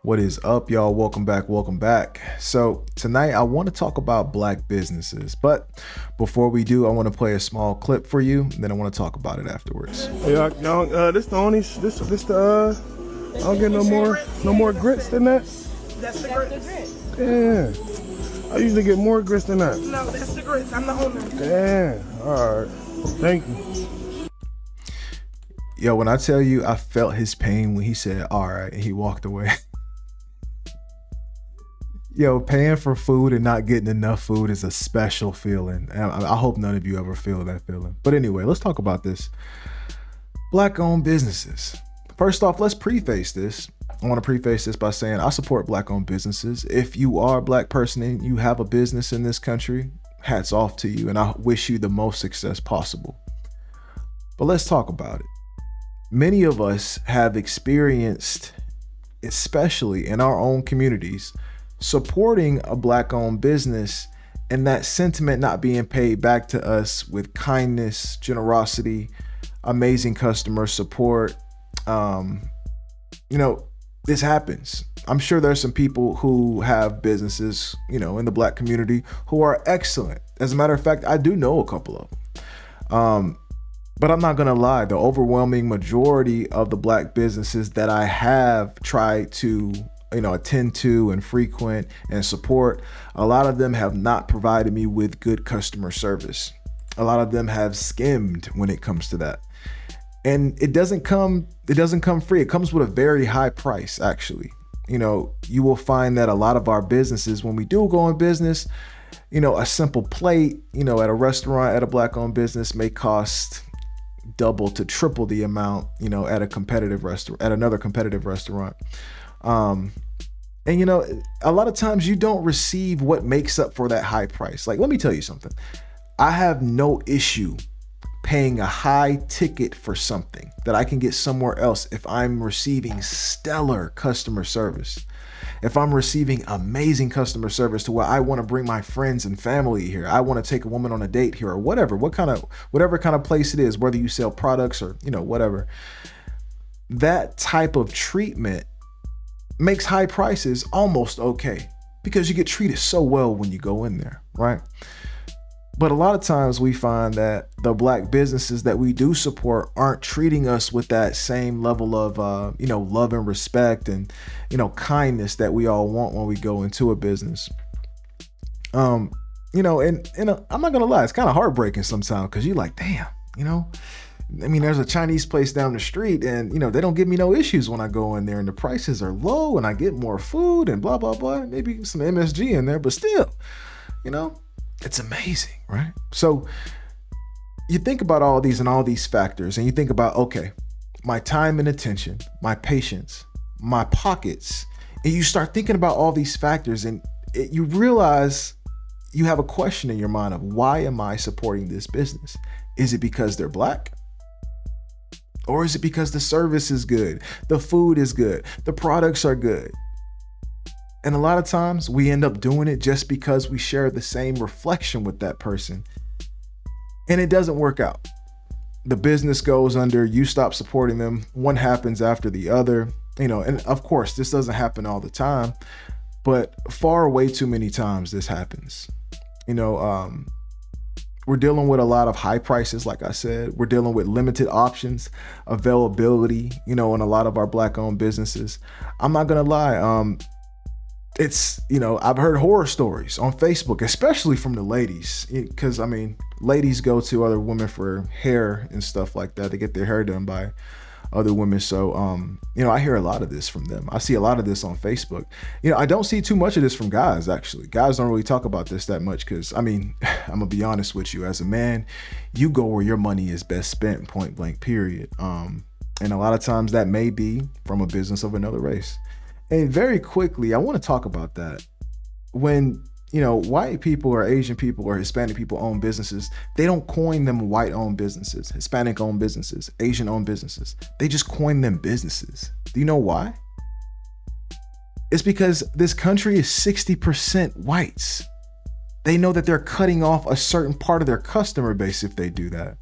What is up, y'all? Welcome back. Welcome back. So tonight I want to talk about black businesses, but before we do, I want to play a small clip for you. And then I want to talk about it afterwards. Hey, y'all, this the only, this the, I don't get no more grits than that. That's the grits. Damn. I usually get more grits than that. No, that's the grits. I'm the owner. Damn. All right. Thank you. Yo, when I tell you I felt his pain when he said, all right, and he walked away. Yo, paying for food and not getting enough food is a special feeling. And I hope none of you ever feel that feeling. But anyway, let's talk about this. Black-owned businesses. First off, let's preface this. I want to preface this by saying I support black-owned businesses. If you are a black person and you have a business in this country, hats off to you, and I wish you the most success possible. But let's talk about it. Many of us have experienced, especially in our own communities, supporting a black-owned business and that sentiment not being paid back to us with kindness, generosity, amazing customer support. This happens. I'm sure there's some people who have businesses, in the black community who are excellent. As a matter of fact, I do know a couple of them. But I'm not going to lie, the overwhelming majority of the black businesses that I have tried to attend to and frequent and support, a lot of them have not provided me with good customer service. A lot of them have skimmed when it comes to that. And it doesn't come free. It comes with a very high price, actually. You will find that a lot of our businesses, when we do go in business, a simple plate, at a restaurant, at a black-owned business may cost double to triple the amount, at another competitive restaurant. A lot of times you don't receive what makes up for that high price. Like, let me tell you something. I have no issue paying a high ticket for something that I can get somewhere else if I'm receiving stellar customer service. If I'm receiving amazing customer service to where I want to bring my friends and family here, I want to take a woman on a date here, or whatever kind of place it is, whether you sell products or, whatever. That type of treatment makes high prices almost okay because you get treated so well when you go in there, right? But a lot of times we find that the black businesses that we do support aren't treating us with that same level of, love and respect and, kindness that we all want when we go into a business. And I'm not going to lie, it's kind of heartbreaking sometimes because you're like, damn, there's a Chinese place down the street and, they don't give me no issues when I go in there and the prices are low and I get more food and blah, blah, blah. Maybe some MSG in there, but still, it's amazing, right? So you think about all these factors and you think about, okay, my time and attention, my patience, my pockets, and you start thinking about all these factors and you realize you have a question in your mind of why am I supporting this business? Is it because they're black? Or is it because the service is good? The food is good. The products are good. And a lot of times we end up doing it just because we share the same reflection with that person. And it doesn't work out. The business goes under, you stop supporting them. One happens after the other, and of course this doesn't happen all the time, but way too many times this happens. We're dealing with a lot of high prices, like I said. We're dealing with limited options, availability, in a lot of our black-owned businesses. I'm not gonna lie, I've heard horror stories on Facebook, especially from the ladies, because ladies go to other women for hair and stuff like that. They get their hair done by other women. So, I hear a lot of this from them. I see a lot of this on Facebook. I don't see too much of this from guys, actually. Guys don't really talk about this that much because, I'm gonna be honest with you. As a man, you go where your money is best spent, point blank, period. And a lot of times that may be from a business of another race. And very quickly, I want to talk about that. When, white people or Asian people or Hispanic people own businesses, they don't coin them white-owned businesses, Hispanic-owned businesses, Asian-owned businesses. They just coin them businesses. Do you know why? It's because this country is 60% whites. They know that they're cutting off a certain part of their customer base if they do that.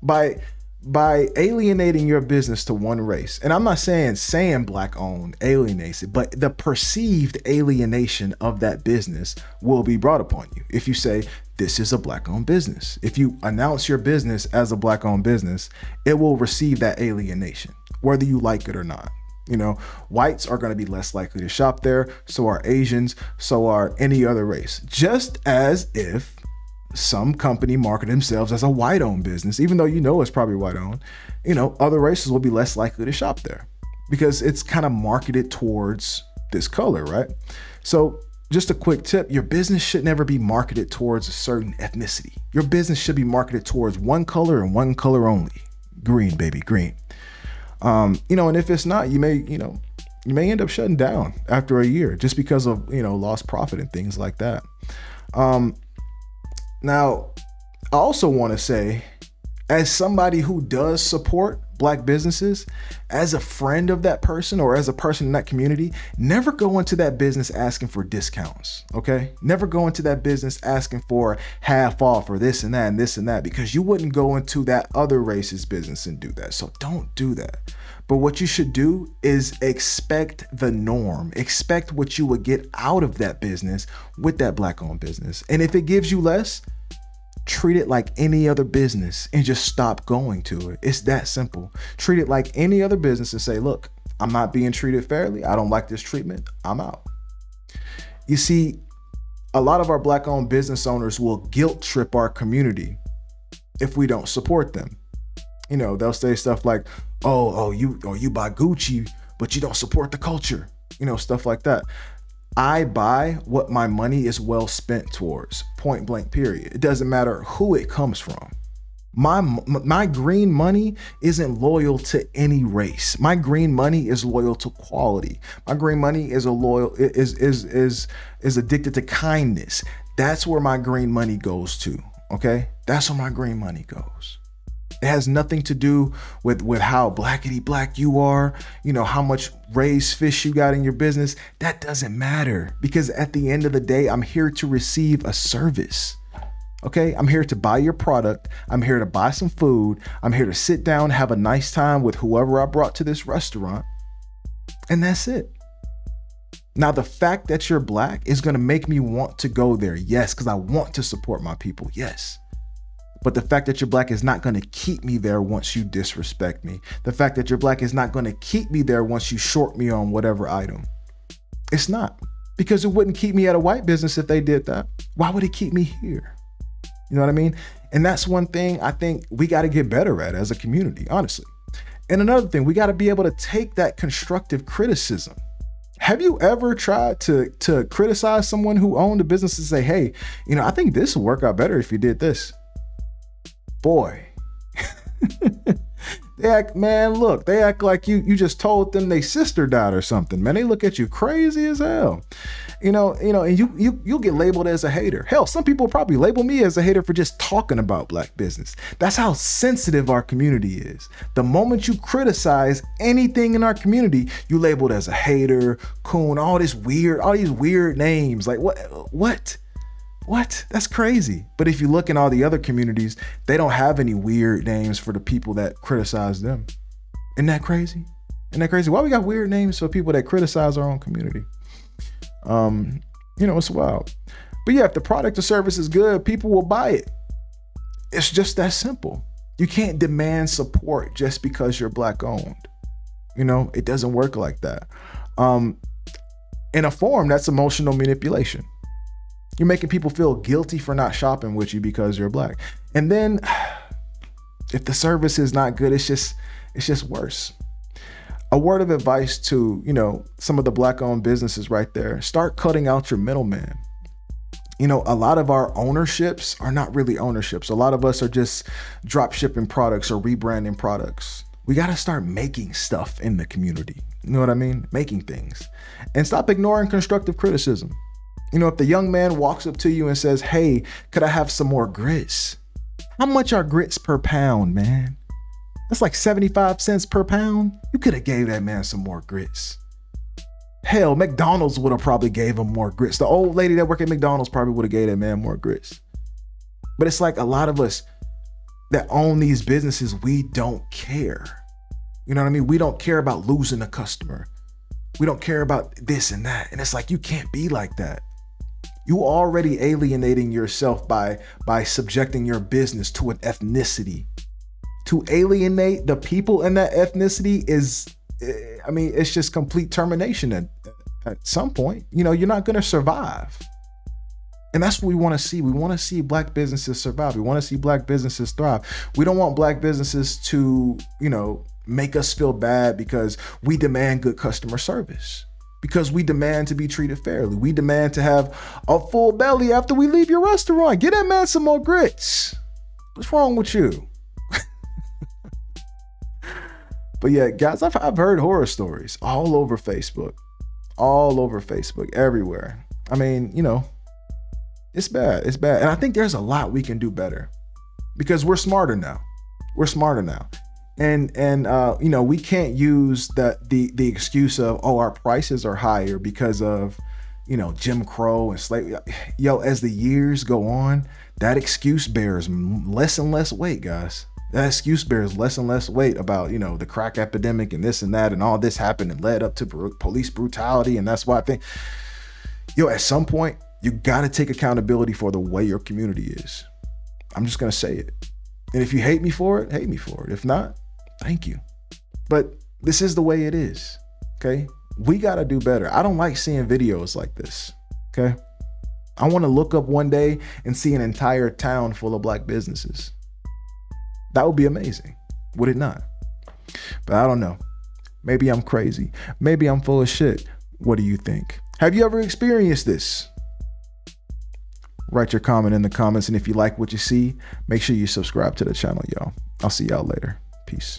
By by alienating your business to one race, and I'm not saying black owned alienates it, but the perceived alienation of that business will be brought upon you if you say this is a black owned business. If you announce your business as a black owned business, it will receive that alienation, whether you like it or not. You know, whites are going to be less likely to shop there. So are Asians. So are any other race. Just as if some company market themselves as a white owned business, even though you know it's probably white owned, you know, other races will be less likely to shop there because it's kind of marketed towards this color, right? So just a quick tip, your business should never be marketed towards a certain ethnicity. Your business should be marketed towards one color and one color only. Green, baby, green. You know, and if it's not, you may end up shutting down after a year just because of, you know, lost profit and things like that. Now, I also want to say, as somebody who does support black businesses, as a friend of that person or as a person in that community, never go into that business asking for discounts, okay? Never go into that business asking for half off or this and that and this and that, because you wouldn't go into that other race's business and do that. So don't do that. But what you should do is expect the norm. Expect what you would get out of that business with that black-owned business. And if it gives you less, treat it like any other business and just stop going to it. It's that simple. Treat it like any other business and say, look, I'm not being treated fairly. I don't like this treatment. I'm out. You see, a lot of our black-owned business owners will guilt trip our community if we don't support them. You know, they'll say stuff like, you buy Gucci, but you don't support the culture, you know, stuff like that. I buy what my money is well spent towards, point blank, period. It doesn't matter who it comes from. My green money isn't loyal to any race. My green money is loyal to quality. My green money is addicted to kindness. That's where my green money goes to. Okay, that's where my green money goes. It has nothing to do with how blackety black you are, you know, how much raised fish you got in your business. That doesn't matter, because at the end of the day, I'm here to receive a service. Okay, I'm here to buy your product. I'm here to buy some food. I'm here to sit down, have a nice time with whoever I brought to this restaurant. And that's it. Now, the fact that you're black is going to make me want to go there. Yes, because I want to support my people. Yes. But the fact that you're black is not going to keep me there once you disrespect me. The fact that you're black is not going to keep me there once you short me on whatever item. It's not, because it wouldn't keep me at a white business if they did that. Why would it keep me here? You know what I mean? And that's one thing I think we got to get better at as a community, honestly. And another thing, we got to be able to take that constructive criticism. Have you ever tried to criticize someone who owned a business and say, hey, you know, I think this would work out better if you did this? Boy, they act like you just told them their sister died or something, man. They look at you crazy as hell, you know, and you'll get labeled as a hater. Hell, some people probably label me as a hater for just talking about black business. That's how sensitive our community is. The moment you criticize anything in our community, you labeled as a hater, coon, all these weird names. Like what? That's crazy. But if you look in all the other communities, they don't have any weird names for the people that criticize them. Isn't that crazy? Why we got weird names for people that criticize our own community? You know, it's wild. But yeah, if the product or service is good, people will buy it. It's just that simple. You can't demand support just because you're black owned. You know, it doesn't work like that. In a form, that's emotional manipulation. You're making people feel guilty for not shopping with you because you're black. And then if the service is not good, it's just worse. A word of advice to, you know, some of the black owned businesses right there, start cutting out your middleman. You know, a lot of our ownerships are not really ownerships. A lot of us are just drop shipping products or rebranding products. We got to start making stuff in the community. You know what I mean? Making things. And stop ignoring constructive criticism. You know, if the young man walks up to you and says, hey, could I have some more grits? How much are grits per pound, man? That's like 75 cents per pound. You could have gave that man some more grits. Hell, McDonald's would have probably gave him more grits. The old lady that worked at McDonald's probably would have gave that man more grits. But it's like a lot of us, that own these businesses, we don't care. You know what I mean? We don't care about losing a customer. We don't care about this and that. And it's like, you can't be like that. You already alienating yourself by subjecting your business to an ethnicity. To alienate the people in that ethnicity is, I mean, it's just complete termination at some point. You know, you're not going to survive. And that's what we want to see. We want to see Black businesses survive. We want to see Black businesses thrive. We don't want Black businesses to, you know, make us feel bad because we demand good customer service, because we demand to be treated fairly. We demand to have a full belly after we leave your restaurant. Get that man some more grits. What's wrong with you? But yeah, guys, I've heard horror stories all over Facebook, everywhere. I mean, you know, it's bad. And I think there's a lot we can do better because we're smarter now. And you know, we can't use the excuse of, oh, our prices are higher because of, you know, Jim Crow and slavery. Yo, as the years go on, that excuse bears less and less weight, guys. That excuse bears less and less weight about, you know, the crack epidemic and this and that and all this happened and led up to police brutality. And that's why I think, yo, at some point, you got to take accountability for the way your community is. I'm just going to say it. And if you hate me for it, hate me for it. If not, thank you. But this is the way it is. Okay. We got to do better. I don't like seeing videos like this. Okay. I want to look up one day and see an entire town full of Black businesses. That would be amazing, would it not? But I don't know. Maybe I'm crazy. Maybe I'm full of shit. What do you think? Have you ever experienced this? Write your comment in the comments. And if you like what you see, make sure you subscribe to the channel, y'all. I'll see y'all later. Peace.